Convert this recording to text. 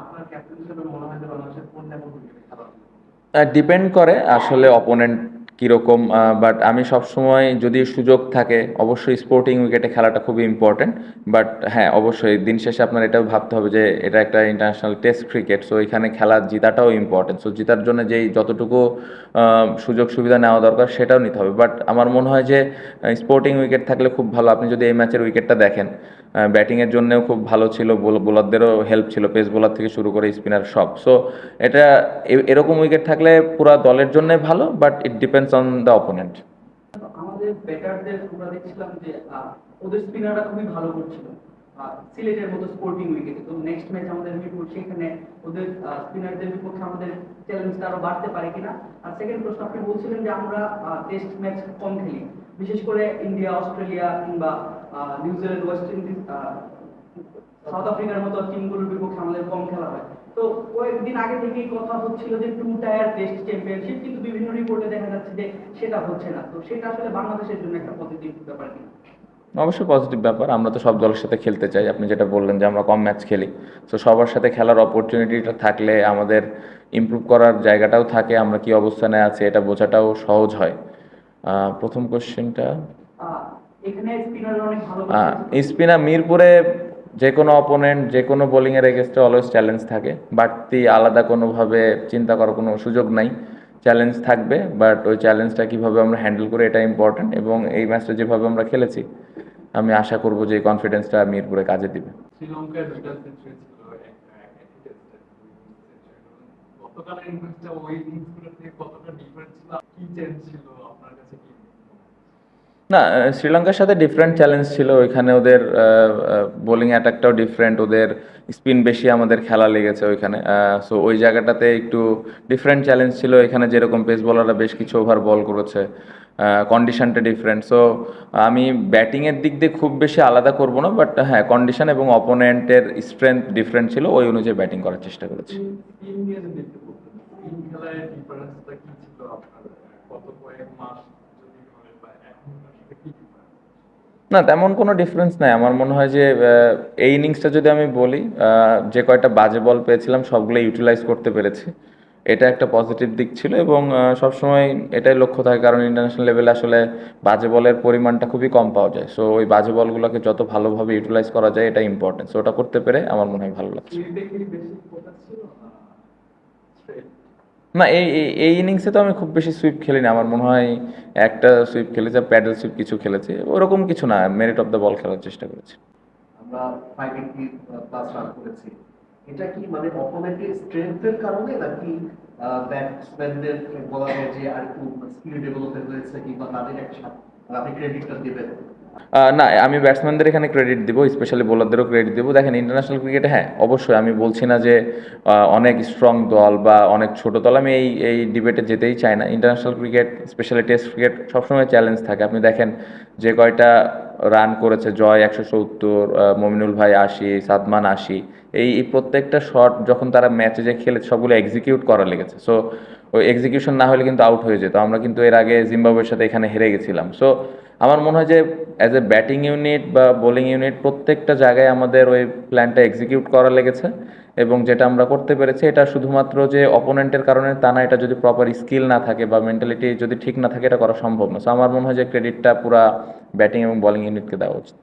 আপনার ক্যাপ্টেন হিসেবে মনে হয় যে বাংলাদেশের কোন লেভেল ক্রিকেটে খেলা উচিত? ডিপেন্ড করে আসলে অপোনেন্ট কীরকম, বাট আমি সবসময় যদি সুযোগ থাকে অবশ্যই স্পোর্টিং উইকেটে খেলাটা খুবই ইম্পর্টেন্ট। বাট হ্যাঁ, অবশ্যই দিন শেষে আপনার এটাও ভাবতে হবে যে এটা একটা ইন্টারন্যাশনাল টেস্ট ক্রিকেট, সো এখানে খেলা জিতাটাও ইম্পর্টেন্ট। সো জেতার জন্য যেই যতটুকু সুযোগ সুবিধা নেওয়া দরকার সেটাও নিতে হবে। বাট আমার মনে হয় যে স্পোর্টিং উইকেট থাকলে খুব ভালো। আপনি যদি এই ম্যাচের উইকেটটা দেখেন, ব্যাটিংয়ের জন্যও খুব ভালো ছিল, বোলারদেরও হেল্প ছিল, পেস বোলার থেকে শুরু করে স্পিনার সব। সো এটা এরকম উইকেট থাকলে পুরা দলের জন্য ভালো, but it depends on the opponent. আমাদের ব্যাটারদের আমরা দেখছিলাম যে ওদের স্পিনাররা খুবই ভালো করছিল সিলেটের মতো স্পোর্টিং উইকেটে। তো নেক্সট ম্যাচ আমাদের মিরপুর, সেখানে ওদের স্পিনারদের বিপক্ষে আমাদের চ্যালেঞ্জটা আরো বাড়তে পারে কিনা। আর সেকেন্ড প্রশ্ন, আপনি বলছিলেন যে আমরা টেস্ট ম্যাচ কম খেলি, বিশেষ করে ইন্ডিয়া, অস্ট্রেলিয়া কিংবা নিউজিল্যান্ড, ওয়েস্ট ইন্ডিজ, সাউথ আফ্রিকার মতো টিমগুলোর বিপক্ষে আমাদের কম খেলা হয়। তো কয়েকদিন আগে থেকেই কথা হচ্ছিল যে টু টায়ার টেস্ট চ্যাম্পিয়নশিপ, কিন্তু বিভিন্ন রিপোর্টে দেখা যাচ্ছে যে সেটা হচ্ছে না। তো সেটা আসলে বাংলাদেশের জন্য একটা পজিটিভ ব্যাপার কিনা? অবশ্যই পজিটিভ ব্যাপার, আমরা তো সব দলের সাথে খেলতে চাই। আপনি যেটা বললেন যে আমরা কম ম্যাচ খেলি, তো সবার সাথে খেলার অপরচুনিটিটা থাকলে আমাদের ইমপ্রুভ করার জায়গাটাও থাকে, আমরা কি অবস্থানে আছি এটা বোঝাটাও সহজ হয়। প্রথম কোশ্চেনটা, আহ, এখানে স্পিনার অনেক ভালো করছে। স্পিনার মিরপুরে যে কোনো অপোনেন্ট যে কোনো বোলিংয়ের এগেনস্টে অলওয়েজ চ্যালেঞ্জ থাকে। বাড়তি আলাদা কোনোভাবে চিন্তা করার কোনো সুযোগ নাই, চ্যালেঞ্জ থাকবে। বাট ওই চ্যালেঞ্জটা কীভাবে আমরা হ্যান্ডেল করি এটা ইম্পর্ট্যান্ট, এবং এই ম্যাচটা যেভাবে আমরা খেলেছি আমি আশা করব যে এই কনফিডেন্সটা মিরপুরে কাজে দিবে। শ্রীলঙ্কার দুইটা সেঞ্চুরি ছিল একই টেস্টে, গতকালের ইনিংসটা ওই ইনিংসগুলোর থেকে কতটা ডিফারেন্ট ছিল, কি চেঞ্জ ছিল আপনার কাছে কি? না, শ্রীলঙ্কার সাথে ডিফারেন্ট চ্যালেঞ্জ ছিল। ওইখানে ওদের বোলিং অ্যাটাকটাও ডিফারেন্ট, ওদের স্পিন বেশি, আমাদের খেলা লেগেছে ওইখানে। সো ওই জায়গাটাতে একটু ডিফারেন্ট চ্যালেঞ্জ ছিল। এখানে যেরকম পেস বলাররা বেশ কিছু ওভার বল করেছে, কন্ডিশনটা ডিফারেন্ট। সো আমি ব্যাটিংয়ের দিক দিয়ে খুব বেশি আলাদা করব না, বাট হ্যাঁ, কন্ডিশন এবং অপোনেন্টের স্ট্রেংথ ডিফারেন্ট ছিল, ওই অনুযায়ী ব্যাটিং করার চেষ্টা করেছি। টিম নিয়ে যদি একটু বলতেন, টিম খেলায় ডিফারেন্সটা কি ছিল আপনার গত কয়েক মাস যদি বলেন, বা এখন আসলে কি ডিফারেন্স? না, তেমন কোনো ডিফারেন্স নাই। আমার মনে হয় যে এই ইনিংসটা যদি আমি বলি, যে কয়টা বাজে বল পেয়েছিলাম সবগুলো ইউটিলাইজ করতে পেরেছি, এটা একটা পজিটিভ দিক ছিল। এবং সবসময় এটাই লক্ষ্য থাকে, কারণ ইন্টারন্যাশনাল লেভেলে আসলে বাজে বলের পরিমাণটা খুবই কম পাওয়া যায়। সো ওই বাজে বলগুলোকে যত ভালোভাবে ইউটিলাইজ করা যায় এটা ইম্পর্টেন্ট। সো ওটা করতে পেরে আমার মনে হয় ভালো লাগছে। ফিল্ডে কি বেশি ফোকাস ছিল না স্ট্রেট? না, এই ইনিংসে তো আমি খুব বেশি সুইপ খেলিনি। আমার মনে হয় একটা সুইপ খেলেছি, প্যাডেল সুইপ কিছু খেলেছি, ওরকম কিছু না, মেরিট অফ দ্য বল খেলার চেষ্টা করেছি। আমরা 580+ রান করেছি। এটা কি মানে অপোনেন্টের স্ট্রেংথের কারণে, নাকি ব্যাটসম্যানদের বোলারের যে আর একটু স্কিল ডেভেলপমেন্ট হয়েছে, কিংবা তাদের একটা আপনি ক্রেডিটটা দিবেন? না, আমি ব্যাটসম্যানদের এখানে ক্রেডিট দিব, স্পেশালি বোলারদেরও ক্রেডিট দিব। দেখেন, ইন্টারন্যাশনাল ক্রিকেটে হ্যাঁ অবশ্যই আমি বলছি না যে অনেক স্ট্রং দল বা অনেক ছোট দল, আমি এই ডিবেটে যেতেই চাই না। International cricket, specially test cricket, সবসময় চ্যালেঞ্জ থাকে। আপনি দেখেন যে কয়টা রান করেছে, জয় 170, মমিনুল ভাই 80, সাদমান 80, এই প্রত্যেকটা শট যখন তারা ম্যাচে যে খেলেছে সবগুলো এক্সিকিউট করা লেগেছে। সো ওই এক্সিকিউশন না হলে কিন্তু আউট হয়ে যেত। আমরা কিন্তু এর আগে জিম্বাবুয়ের সাথে এখানে হেরে গেছিলাম। সো আমার মনে হয় যে অ্যাজ এ ব্যাটিং ইউনিট বা বোলিং ইউনিট প্রত্যেকটা জায়গায় আমাদের ওই প্ল্যানটা এক্সিকিউট করা লেগেছে, এবং যেটা আমরা করতে পেরেছি এটা শুধুমাত্র যে অপোনেন্টের কারণে তা না, এটা যদি প্রপার স্কিল না থাকে বা মেন্টালিটি যদি ঠিক না থাকে এটা করা সম্ভব না। সো আমার মনে হয় যে ক্রেডিটটা পুরা ব্যাটিং এবং বোলিং ইউনিটকে দেওয়া উচিত।